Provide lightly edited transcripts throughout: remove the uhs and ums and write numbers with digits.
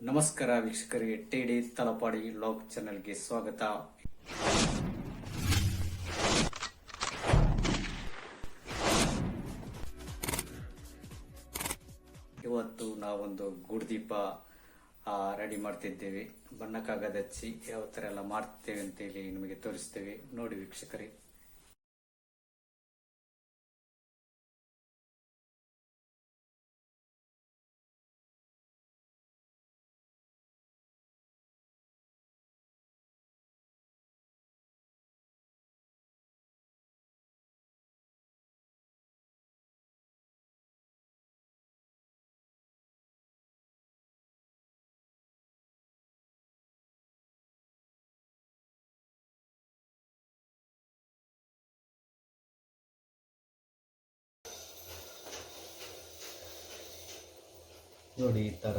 ನಮಸ್ಕಾರ ವೀಕ್ಷಕರಿಗೆ TD Talapady log ಚಾನೆಲ್ಗೆ ಸ್ವಾಗತ. ಇವತ್ತು ನಾವೊಂದು ಗುಡ್ದೀಪ ರೆಡಿ ಮಾಡ್ತಿದ್ದೇವೆ. ಬಣ್ಣ ಕಾಗದ ಹಚ್ಚಿ ಯಾವ ಥರ ಎಲ್ಲ ಮಾಡ್ತೇವೆ ಅಂತೇಳಿ ನಿಮಗೆ ತೋರಿಸ್ತೇವೆ, ನೋಡಿ ವೀಕ್ಷಕರೇ. ನೋಡಿ ಈ ತರ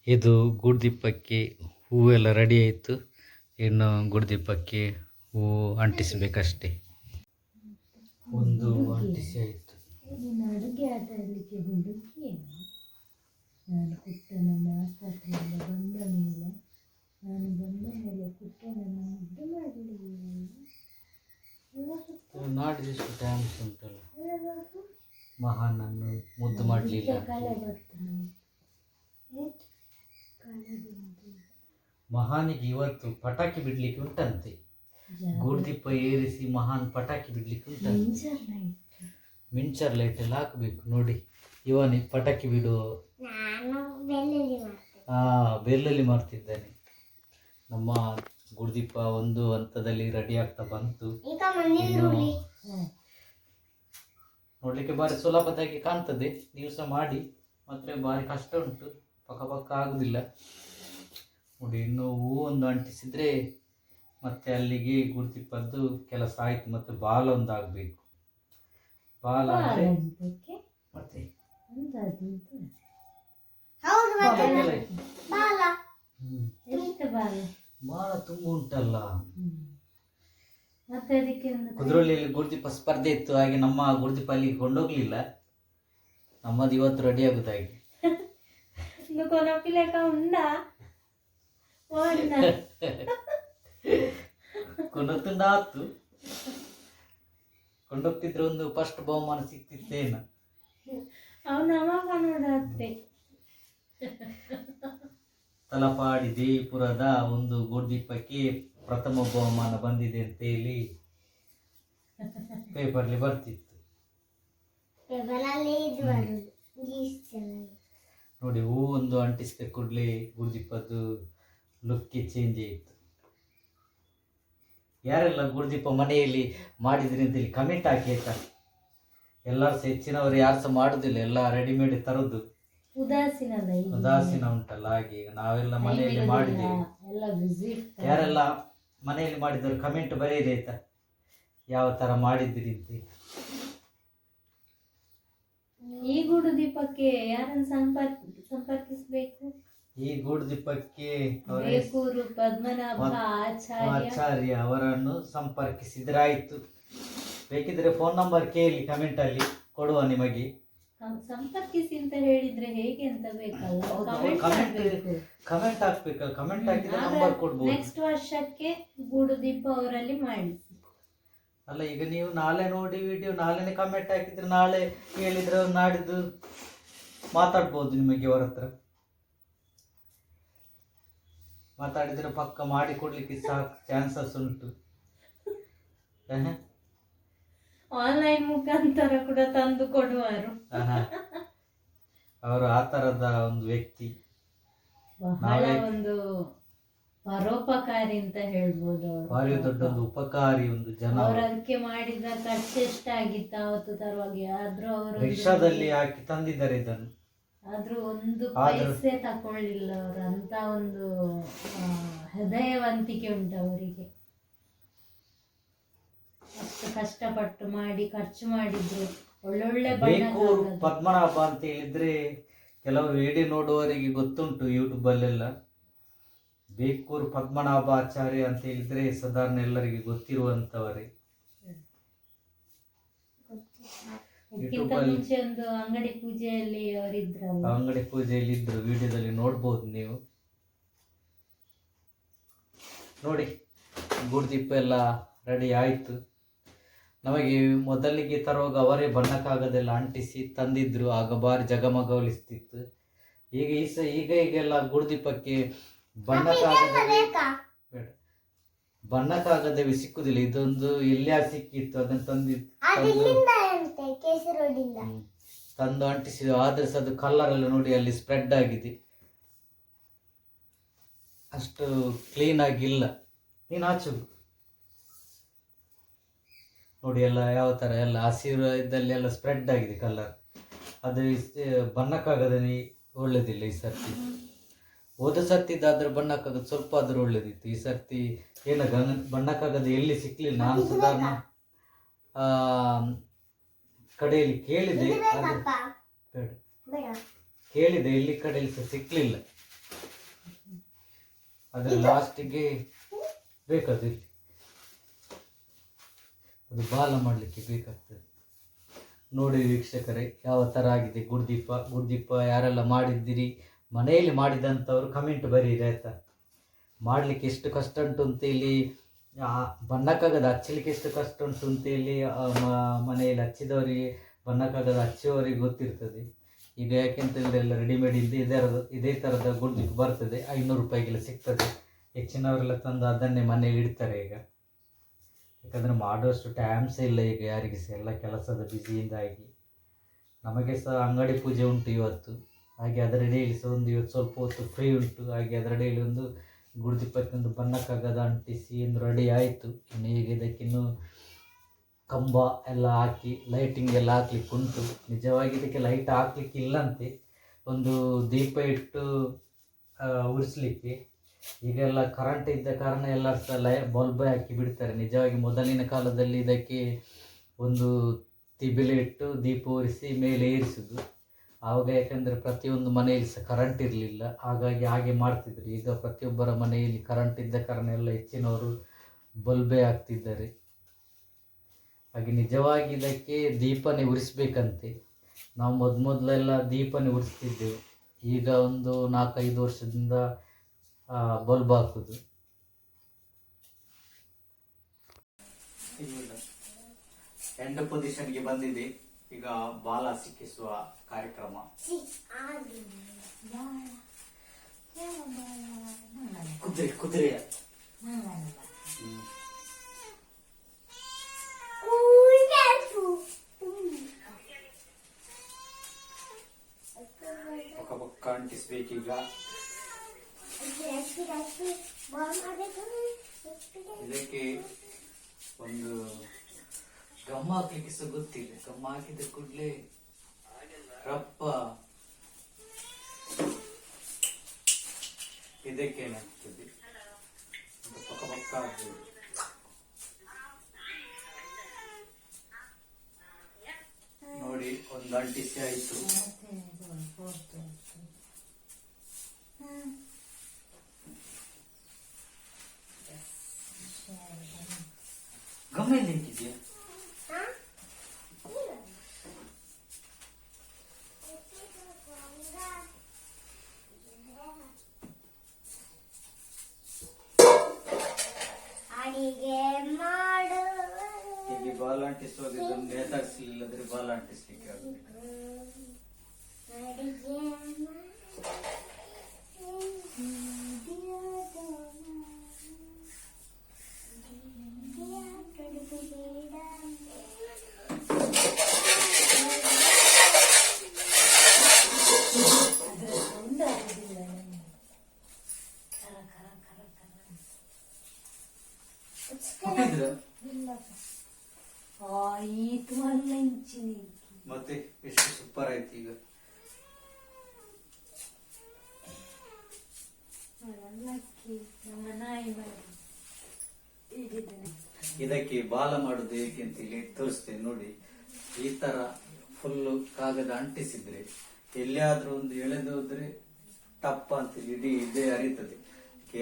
ಇದು ಗುಡ್ದೀಪಕ್ಕೆ ಹೂವೆಲ್ಲ ರೆಡಿ ಆಯಿತು. ಇನ್ನು ಗುಡ್ದೀಪಕ್ಕೆ ಹೂವು ಅಂಟಿಸಬೇಕಷ್ಟೇ. ಒಂದು ಅಂಟಿಸಿ ಆಯಿತು. ಅಡುಗೆ ಆಟ ಆಡಲಿಕ್ಕೆ ಹುಡುಗಿ ನಾನು ಕುಟ್ಟನನ್ನ ಆಸ್ಪತ್ರೆಯಿಂದ ಬಂದ ಮೇಲೆ ಕುಟ್ಟನನ್ನು ಮುದ್ದು ಮಾಡಲಿಲ್ಲ. ನಾಡಿದಷ್ಟು ಟೈಮ್ಸ್ ಉಂಟಲ್ಲ, ಮಹಾನನ್ನು ಮುದ್ದು ಮಾಡಲಿಲ್ಲ. ಕಳೆ ಬರ್ತದೆ. ಮಹಾನಿಗೆ ಇವತ್ತು ಪಟಾಕಿ ಬಿಡ್ಲಿಕ್ಕೆ ಉಂಟಂತೆ. ಗುಡ್ದೀಪ ಏರಿಸಿ ಮಹಾನ್ ಪಟಾಕಿ ಬಿಡ್ಲಿಕ್ಕೆ ಉಂಟಂತೆ. ಮಿಂಚರ್ ಲೈಟ್ ಎಲ್ಲ ಹಾಕಬೇಕು. ನೋಡಿ ಇವನಿಗೆ ಪಟಾಕಿ ಬಿಡುವ ಬೆಲ್ಲಲ್ಲಿ ಮಾಡ್ತಿದ್ದಾನೆ. ನಮ್ಮ ಗುಡ್ದೀಪ ಒಂದು ಹಂತದಲ್ಲಿ ರೆಡಿ ಆಗ್ತಾ ಬಂತು. ನೋಡ್ಲಿಕ್ಕೆ ಬಾರಿ ಸುಲಭದಾಗಿ ಕಾಣ್ತದೆ. ನೀವು ಸಹ ಮಾಡಿ, ಮಾತ್ರ ಬಾರಿ ಕಷ್ಟ ಉಂಟು, ಪಕ್ಕ ಆಗುದಿಲ್ಲ. ನೋಡಿ ಇನ್ನು ಹೂ ಒಂದು ಅಂಟಿಸಿದ್ರೆ ಮತ್ತೆ ಅಲ್ಲಿಗೆ ಗುಡ್ದೀಪದ್ದು ಕೆಲಸ ಆಯ್ತು. ಮತ್ತೆ ಬಾಲ ಒಂದು ಆಗ್ಬೇಕು. ಬಾಲ ಮತ್ತೆ ಬಾಳ ತುಂಬ ಉಂಟಲ್ಲ. ಕುದ್ರೋಳಿಯಲ್ಲಿ ಗುಡ್ದೀಪ ಸ್ಪರ್ಧೆ ಇತ್ತು, ಹಾಗೆ ನಮ್ಮ ಗುಡ್ದೀಪ ಅಲ್ಲಿಗೆ ಕೊಂಡೋಗ್ಲಿಲ್ಲ. ನಮ್ಮದು ಇವತ್ತು ರೆಡಿ ಆಗುದಾಗಿ ಕೊನತುಂಡಾತು. ಕೊಂಡೋಗ್ತಿದ್ರೆ ಒಂದು ಫಸ್ಟ್ ಬಹುಮಾನ ಸಿಕ್ತಿತ್ತೇನು. ತಲಪಾಡಿ ದೇವಿಪುರದ ಒಂದು ಗುಡ್ದೀಪಕ್ಕೆ ಪ್ರಥಮ ಬಹುಮಾನ ಬಂದಿದೆ ಅಂತ ಹೇಳಿ ಪೇಪರ್ಲಿ ಬರ್ತಿತ್ತು. ನೋಡಿ ಹೂ ಒಂದು ಅಂಟಿಸಿದ ಕೂಡಲೇ ಗುಡ್ದೀಪದ್ದು ಲುಕ್ಕೇ ಚೇಂಜ್ ಆಯಿತು. ಯಾರೆಲ್ಲ ಗುಡ್ದೀಪ ಮನೆಯಲ್ಲಿ ಮಾಡಿದ್ರಿ ಅಂತೇಳಿ ಕಮೆಂಟ್ ಹಾಕಿ ಆಯ್ತಾ. ಎಲ್ಲರೂ ಸಹ ಹೆಚ್ಚಿನವರು ಯಾರು ಸಹ ಮಾಡುದಿಲ್ಲ, ಎಲ್ಲ ರೆಡಿಮೇಡ್ ತರೋದು. ಉದಾಸೀನ ಉಂಟಲ್ಲ, ಹಾಗೆ ಈಗ ನಾವೆಲ್ಲ ಮನೆಯಲ್ಲಿ ಮಾಡಿದ್ದೇವೆ. ಯಾರೆಲ್ಲ ಮನೆಯಲ್ಲಿ ಮಾಡಿದವರು ಕಮೆಂಟ್ ಬರೀರಿ ಆಯ್ತಾ, ಯಾವ ತರ ಮಾಡಿದ್ರಿ ಅಂತ. ಈ ಗುಡ್ದೀಪಕ್ಕೆ ಯಾರನ್ನು ಸಂಪರ್ಕಿಸಬೇಕು? ಈ ಗುಡ್ದೀಪಕ್ಕೆ ಪದ್ಮನಾಭ ಆಚಾರ್ಯ ಅವರನ್ನು ಸಂಪರ್ಕಿಸಿದ್ರಾಯ್ತು. ಬೇಕಿದ್ರೆ ಫೋನ್ ನಂಬರ್ ಕೇಳಿ, ಕಮೆಂಟ್ ಅಲ್ಲಿ ಕೊಡುವ ನಿಮಗೆ. ಸಂಪರ್ಕಿಸಿ ಅಂತ ಹೇಳಿದ್ರೆ ಹೇಗೆ ಅಂತ ಬೇಕಲ್ಲ, ಕಮೆಂಟ್ ಹಾಕ್ಬೇಕು. ಕಮೆಂಟ್ ಹಾಕಿದ್ರೆ ನಂಬರ್ ಕೊಡ್ಬೋದು. ನೆಕ್ಸ್ಟ್ ವರ್ಷಕ್ಕೆ ಗುಡ್ದೀಪ ಅವರಲ್ಲಿ ಮಾಡಿಸಿ. ಅಲ್ಲ, ಈಗ ನೀವು ನಾಳೆ ನೋಡಿ ವಿಡಿಯೋ, ನಾಳೆನೆ ಕಮೆಂಟ್ ಹಾಕಿದ್ರೆ ನಾಳೆ ಹೇಳಿದ್ರೆ ನಾಡಿದ್ದು ಮಾತಾಡ್ಬೋದು ನಿಮಗೆ. ಅವರ ಹತ್ರ ಮಾತಾಡಿದ್ರೆ ಪಕ್ಕ ಮಾಡಿ ಕೊಡ್ಲಿಕ್ಕೆ ಸಾಕು ಚಾನ್ಸಸ್ ಉಂಟು. ಆನ್ಲೈನ್ ಮುಖಾಂತರ ಕೂಡ ತಂದು ಕೊಡುವರು. ಅವರು ಆ ತರದ ಒಂದು ವ್ಯಕ್ತಿ, ಬಹಳ ಒಂದು ಪರೋಪಕಾರಿ ಅಂತ ಹೇಳ್ಬೋದು. ಭಾರಿ ದೊಡ್ಡ ಒಂದು ಉಪಕಾರಿ ಒಂದು ಜನ. ಅವ್ರು ಅದಕ್ಕೆ ಮಾಡಿದ ಖರ್ಚು ಎಷ್ಟಾಗಿತ್ತು ಅವತ್ತು ತರುವಾಗ? ಆದ್ರೂ ಅವರು ರಿಕ್ಷಾದಲ್ಲಿ ಹಾಕಿ ತಂದಿದ್ದಾರೆ ಇದನ್ನು. ಆದ್ರೂ ಒಂದು ಪೈಸೆ ತಕೊಳ್ಳಿಲ್ಲ ಅವರು. ಅಂತ ಒಂದು ಹೃದಯವಂತಿಕೆ ಉಂಟು ಅವರಿಗೆ. ಕಷ್ಟಪಟ್ಟು ಮಾಡಿ ಖರ್ಚು ಮಾಡಿದ್ರು. ಒಳ್ಳೊಳ್ಳೆ ಬಣ್ಣ ಬೇಕೂರು ಪದ್ಮನಾಭ ಅಂತ ಹೇಳಿದ್ರೆ ಕೆಲವು ವಿಡಿಯೋ ನೋಡುವವರಿಗೆ ಗೊತ್ತುಂಟು ಯೂಟ್ಯೂಬಲ್ಲೆಲ್ಲ. ಬೇಕೂರು ಪದ್ಮನಾಭಾಚಾರ್ಯ ಅಂತ ಹೇಳಿದ್ರೆ ಸಾಧಾರಣ ಎಲ್ಲರಿಗೆ ಗೊತ್ತಿರುವಂತವರೇ. ಇದಕ್ಕಿಂತ ಮುಂಚೆ ಒಂದು ಅಂಗಡಿ ಪೂಜೆಯಲ್ಲಿ ಅವರಿದ್ರಲ್ಲ, ಅಂಗಡಿ ಪೂಜೆಯಲ್ಲಿ ಇದ್ರು, ವಿಡಿಯೋದಲ್ಲಿ ನೋಡ್ಬೋದು ನೀವು. ನೋಡಿ ಗುಡ್ದೀಪ ಎಲ್ಲ ರೆಡಿ ಆಯ್ತು. ನಮಗೆ ಮೊದಲಿಗೆ ತರುವಾಗ ಅವರೇ ಬಣ್ಣಕ್ಕಾಗದೆಲ್ಲ ಅಂಟಿಸಿ ತಂದಿದ್ರು, ಆಗ ಭಾರಿ ಜಗಮಗಲಿಸ್ತಿತ್ತು. ಈಗ ಈಗೆಲ್ಲ ಗುಡ್ದೀಪಕ್ಕೆ ಬಣ್ಣಕ್ಕಾಗದವೇ ಸಿಕ್ಕುದಿಲ್ಲ. ಇದೊಂದು ಎಲ್ಲಿಯ ಸಿಕ್ಕಿತ್ತು ಅದನ್ನು ತಂದು ಅಂಟಿಸಿದ. ಆದ್ರೆ ಸಹ ಅದು ಕಲರ್ ಎಲ್ಲ ನೋಡಿ ಅಲ್ಲಿ ಸ್ಪ್ರೆಡ್ ಆಗಿದೆ, ಅಷ್ಟು ಕ್ಲೀನ್ ಆಗಿಲ್ಲ. ನೀನು ಆಚು ನೋಡಿ ಎಲ್ಲ ಯಾವ ತರ ಎಲ್ಲ ಹಸಿರು ಇದ್ದಲ್ಲಿ ಎಲ್ಲ ಸ್ಪ್ರೆಡ್ ಆಗಿದೆ ಕಲರ್. ಅದು ಬಣ್ಣಕ್ಕಾಗದೇ ಒಳ್ಳೇದಿಲ್ಲ ಈ ಸರ್ತಿ. ಹೋದ ಸರ್ತಿದ್ದಾದ್ರೆ ಬಣ್ಣಕ್ಕಾಗದು ಸ್ವಲ್ಪ ಆದ್ರೂ ಒಳ್ಳೇದಿತ್ತು. ಈ ಸರ್ತಿ ಏನ ಬಣ್ಣಕ್ಕಾಗದ ಎಲ್ಲಿ ಸಿಕ್ಲಿಲ್ಲ. ನಾನು ಸಾಧಾರಣ ಕಡೆಯಲ್ಲಿ ಕೇಳಿದೆ, ಎಲ್ಲಿ ಕಡೆಯಲ್ಲಿ ಸಹ ಸಿಕ್ಲಿಲ್ಲ. ಅದ್ರ ಲಾಸ್ಟಿಗೆ ಬೇಕಾದ್ರೆ ಅದು ಬಾಲ ಮಾಡಲಿಕ್ಕೆ ಬೇಕಾಗ್ತದೆ. ನೋಡಿ ವೀಕ್ಷಕರೇ, ಯಾವ ಥರ ಆಗಿದೆ ಗುಡ್ದೀಪ ಯಾರೆಲ್ಲ ಮಾಡಿದ್ದೀರಿ, ಮನೆಯಲ್ಲಿ ಮಾಡಿದಂಥವ್ರು ಕಮೆಂಟ್ ಬರೀರಿ ಆಯ್ತಾ. ಮಾಡಲಿಕ್ಕೆ ಎಷ್ಟು ಕಷ್ಟ ಉಂಟು ಅಂತೇಳಿ, ಬಣ್ಣಕ್ಕಾಗದ ಹಚ್ಚಲಿಕ್ಕೆ ಎಷ್ಟು ಕಷ್ಟ ಉಂಟು ಅಂತೇಳಿ ಮನೆಯಲ್ಲಿ ಹಚ್ಚಿದವರಿಗೆ, ಬಣ್ಣಕ್ಕಾಗದ ಹಚ್ಚುವವರಿಗೆ ಗೊತ್ತಿರ್ತದೆ. ಈಗ ಯಾಕೆಂತಂದರೆ ಎಲ್ಲ ರೆಡಿಮೇಡ್ ಇದೇ ಥರದ ಗುಡ್ದೀಪ ಬರ್ತದೆ, 500 ರೂಪಾಯಿಗೆಲ್ಲ ಸಿಗ್ತದೆ. ಹೆಚ್ಚಿನವರೆಲ್ಲ ತಂದು ಅದನ್ನೇ ಮನೆಯಲ್ಲಿ ಇಡ್ತಾರೆ ಈಗ. ಯಾಕಂದರೆ ಮಾಡುವಷ್ಟು ಟೈಮ್ಸೇ ಇಲ್ಲ ಈಗ ಯಾರಿಗೆ ಸಹ, ಎಲ್ಲ ಕೆಲಸದ ಬ್ಯುಸಿಯಿಂದಾಗಿ. ನಮಗೆ ಸಹ ಅಂಗಡಿ ಪೂಜೆ ಉಂಟು ಇವತ್ತು, ಹಾಗೆ ಅದರ ಡೈಲಿ ಸಹ ಒಂದು ಇವತ್ತು ಸ್ವಲ್ಪ ಹೊತ್ತು ಫ್ರೀ ಉಂಟು. ಹಾಗೆ ಅದರ ಡೈಲಿ ಒಂದು ಗುಡ್ದೀಪಕ್ಕೊಂದು ಬಣ್ಣಕ್ಕಾಗದ ಅಂಟಿಸಿ ಒಂದು ರೆಡಿ ಆಯಿತು. ಇನ್ನು ಈಗ ಇದಕ್ಕಿನ್ನು ಕಂಬ ಎಲ್ಲ ಹಾಕಿ ಲೈಟಿಂಗ್ ಎಲ್ಲ ಹಾಕ್ಲಿಕ್ಕೆ ಉಂಟು. ನಿಜವಾಗಿ ಇದಕ್ಕೆ ಲೈಟ್ ಹಾಕ್ಲಿಕ್ಕೆ ಇಲ್ಲಂತೆ, ಒಂದು ದೀಪ ಇಟ್ಟು ಉರಿಸ್ಲಿಕ್ಕೆ. ಈಗೆಲ್ಲ ಕರೆಂಟ್ ಇದ್ದ ಕಾರಣ ಎಲ್ಲರೂ ಸಹ ಬಲ್ಬ್ ಹಾಕಿ ಬಿಡ್ತಾರೆ. ನಿಜವಾಗಿ ಮೊದಲಿನ ಕಾಲದಲ್ಲಿ ಇದಕ್ಕೆ ಒಂದು ತಿಬಿಲೆ ಇಟ್ಟು ದೀಪ ಉರಿಸಿ ಮೇಲೆ ಏರಿಸುದು. ಆವಾಗ ಯಾಕಂದರೆ ಪ್ರತಿಯೊಂದು ಮನೆಯಲ್ಲಿ ಸಹ ಕರೆಂಟ್ ಇರಲಿಲ್ಲ, ಹಾಗಾಗಿ ಹಾಗೆ ಮಾಡ್ತಿದ್ರು. ಈಗ ಪ್ರತಿಯೊಬ್ಬರ ಮನೆಯಲ್ಲಿ ಕರೆಂಟ್ ಇದ್ದ ಕಾರಣ ಎಲ್ಲ ಹೆಚ್ಚಿನವರು ಬಲ್ಬೇ ಹಾಕ್ತಿದ್ದಾರೆ. ಹಾಗೆ ನಿಜವಾಗಿ ಇದಕ್ಕೆ ದೀಪನೇ ಉರಿಸ್ಬೇಕಂತೆ. ನಾವು ಮೊದಲೆಲ್ಲ ದೀಪನೇ ಉರಿಸ್ತಿದ್ದೆವು. ಈಗ ಒಂದು 4-5 ವರ್ಷದಿಂದ ಬಲ್ಬ್ ಹಾಕುದು. ಎಂಡ್ ಪೊಸಿಷನ್ಗೆ ಬಂದಿದೆ. ಈಗ ಬಾಲ ಸಿಕ್ಕಿಸುವ ಕಾರ್ಯಕ್ರಮ. ಕುದುರೆ ಪಕ್ಕ ಅಂಟಿಸ್ಬೇಕೀಗ. ಇದಕ್ಕೆ ಒಂದು ಗಮ್ಮ ಹಾಕ್ಲಿಕ್ಕೆ ಸಹ ಗೊತ್ತಿಲ್ಲ. ಗಮ್ಮ ಹಾಕಿದ ಕೂಡಲೇ ರಪ್ಪ ಇದಕ್ಕೇನಾಗ್ತದೆ ಪಕ್ಕ ಪಕ್ಕ ಆಗ್ತದೆ. ನೋಡಿ ಒಂದು ಅಂಟಿಸಿ ಆಯ್ತು. ಗಮ್ಮ ಎಲ್ಲಿ ಇಟ್ಟಿದ್ಯಾ? ಹೀಗೆ ಬಾಲ್ ಅಂಟಿಸುವಾಗ ಇದನ್ನು ನೇತಾಡಿಸಲಿಲ್ಲದ್ರೆ ಬಾಲ್ ಅಂಟಿಸ್ಲಿಕ್ಕೆ ಆಗುತ್ತೆ. ಮತ್ತೆ ಎಷ್ಟು ಸೂಪರ್ ಆಯ್ತು ಈಗ. ನಮ್ಮ ನಾಯಿ ಮಾಡಿ ಇದಕ್ಕೆ ಬಾಲ ಮಾಡುದು ಹೇಗೆ ಅಂತ ಇಲ್ಲಿ ತೋರಿಸ್ತೇನೆ ನೋಡಿ. ಈ ತರ ಫುಲ್ಲು ಕಾಗದ ಅಂಟಿಸಿದ್ರೆ ಎಲ್ಲಿಯಾದ್ರೂ ಒಂದು ಎಳೆದು ಹೋದ್ರೆ ಟಪ್ಪ ಅಂತ ಇಡೀ ಇದೇ ಅರಿತದೆ.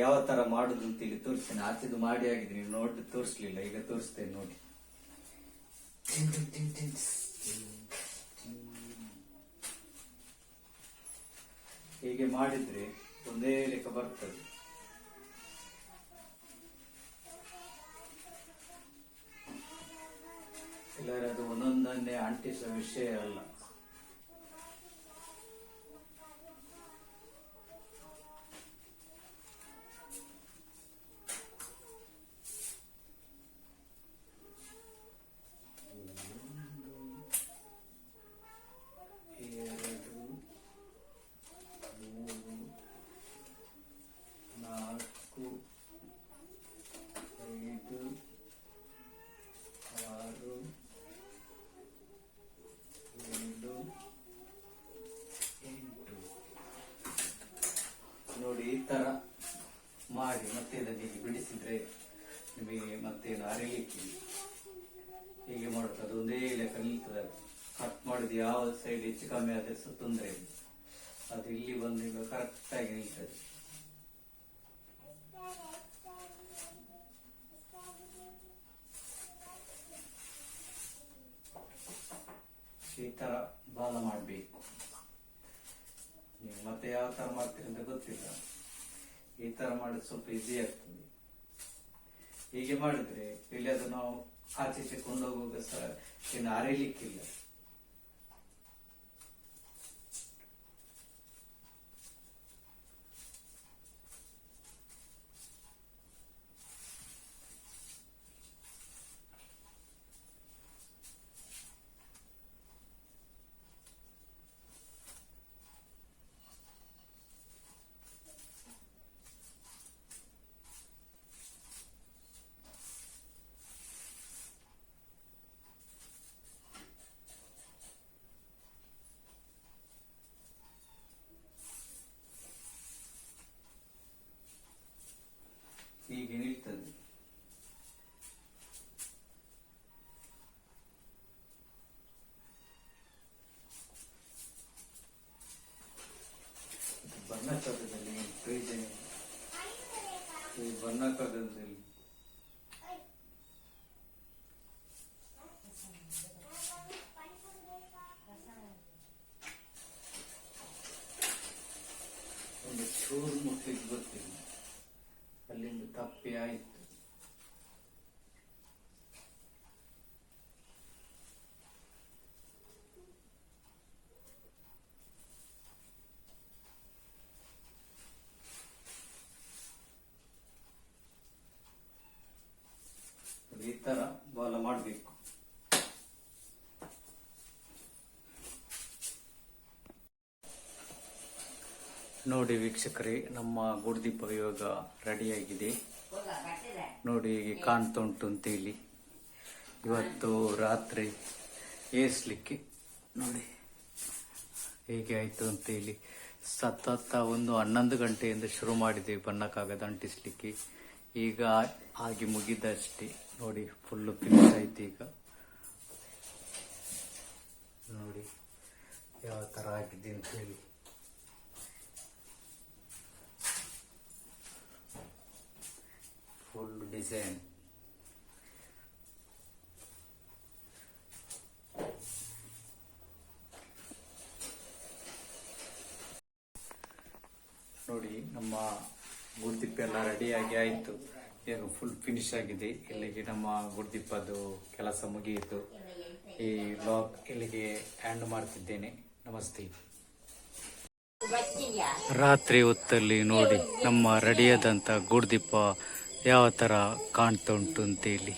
ಯಾವ ತರ ಮಾಡುದು ಅಂತ ಇಲ್ಲಿ ತೋರಿಸ್ತೇನೆ. ಆಚೆದು ಮಾಡಿ ಆಗಿದ್ರೆ ನೋಡಿ ತೋರಿಸ್ಲಿಲ್ಲ, ಈಗ ತೋರಿಸ್ತೇನೆ ನೋಡಿ. ಹೀಗೆ ಮಾಡಿದ್ರೆ ಒಂದೇ ಲೆಕ್ಕ ಬರ್ತದೆ. ಇಲ್ಲದ್ರೆ ಅದು ಒಂದೊಂದನ್ನೇ ಅಂಟಿಸುವ ವಿಷಯ ಅಲ್ಲ. ನೋಡಿ ಈ ತರ ಮಾಡಿ ಮತ್ತೆ ಇದನ್ನು ಹೀಗೆ ಬಿಡಿಸಿದ್ರೆ ನಿಮಗೆ ಮತ್ತೇನು ಅರಿಲಿಕ್ಕೆ ಹೀಗೆ ಮಾಡುತ್ತೆ. ಅದು ಒಂದೇ ಲೆಕ್ಕ ನಿಲ್ತದೆ. ಕಟ್ ಮಾಡಿದ ಯಾವ ಸೈಡ್ ಹೆಚ್ಚು ಕಮ್ಮಿ ಆದ್ರೆ ಸಹ ತೊಂದರೆ ಇಲ್ಲ. ಅದು ಇಲ್ಲಿ ಬಂದು ಈಗ ಕರೆಕ್ಟ್ ಆಗಿ ನಿಲ್ತದೆ. ಈ ತರ ಬಾಲ ಮಾಡಬೇಕು. ನೀವು ಮತ್ತೆ ಯಾವ ತರ ಮಾಡ್ತೀರಿ ಅಂತ ಗೊತ್ತಿಲ್ಲ. ಈ ತರ ಮಾಡಿದ್ರೆ ಸ್ವಲ್ಪ ಈಸಿ ಆಗ್ತದೆ. ಹೀಗೆ ಮಾಡಿದ್ರೆ ಇಲ್ಲಿ ಅದು ನಾವು ಆಚೆ ಕೊಂಡೋಗುವಾಗ ಸಹ ಇನ್ನು ಅರಿಲಿಕ್ಕಿಲ್ಲ. ಹೀಗೆ ನಿಲ್ತದೆ. ಬಣ್ಣ ಕಾಗದದಲ್ಲಿ ಪ್ರಯೋಜನ ಈ ಬಣ್ಣ ಕಾಗದದಲ್ಲಿ ಒಂದು ಚೂರು ಮುಟ್ಲಿಕ್ಕೆ ಗೊತ್ತಿಲ್ಲ, ಅಲ್ಲಿಂದ ತಪ್ಪಿ ಆಯಿತು. ಈ ತರ ಬಾಲ ಮಾಡಬೇಕು. ನೋಡಿ ವೀಕ್ಷಕರೇ, ನಮ್ಮ ಗುಡ್ದೀಪ ಇವಾಗ ರೆಡಿಯಾಗಿದೆ. ನೋಡಿ ಹೀಗೆ ಕಾಣ್ತಾ ಉಂಟು ಅಂತೇಳಿ. ಇವತ್ತು ರಾತ್ರಿ ಏರಿಸ್ಲಿಕ್ಕೆ ನೋಡಿ ಹೇಗೆ ಆಯ್ತು ಅಂತೇಳಿ. ಸತತ ಒಂದು 11 ಗಂಟೆಯಿಂದ ಶುರು ಮಾಡಿದೆ ಬಣ್ಣಕ್ಕಾಗದ ಅಂಟಿಸ್ಲಿಕ್ಕೆ. ಈಗ ಆಗಿ ಮುಗಿದಷ್ಟೇ. ನೋಡಿ ಫುಲ್ಲು ಫಿನಿಶ್ ಆಯ್ತು. ಈಗ ನೋಡಿ ಯಾವ ತರ ಆಗಿದೆ ಅಂತ ಹೇಳಿ. ಫುಲ್ ಡಿಸೈನ್ ನೋಡಿ. ನಮ್ಮ ಗುಡ್ದೀಪ ಎಲ್ಲ ರೆಡಿಯಾಗಿ ಆಯಿತು. ಈಗ ಫುಲ್ ಫಿನಿಶ್ ಆಗಿದೆ. ಇಲ್ಲಿಗೆ ನಮ್ಮ ಗುಡ್ದೀಪದ್ದು ಕೆಲಸ ಮುಗಿಯಿತು. ಈ ವ್ಲಾಗ್ ಇಲ್ಲಿಗೆ ಎಂಡ್ ಮಾಡ್ತಿದ್ದೇನೆ. ನಮಸ್ತೆ. ರಾತ್ರಿ ಹೊತ್ತಲ್ಲಿ ನೋಡಿ ನಮ್ಮ ರೆಡಿಯಾದಂಥ ಗುಡ್ದೀಪ ಯಾವ ಥರ ಕಾಣ್ತಾ ಉಂಟು ಅಂತೇಳಿ.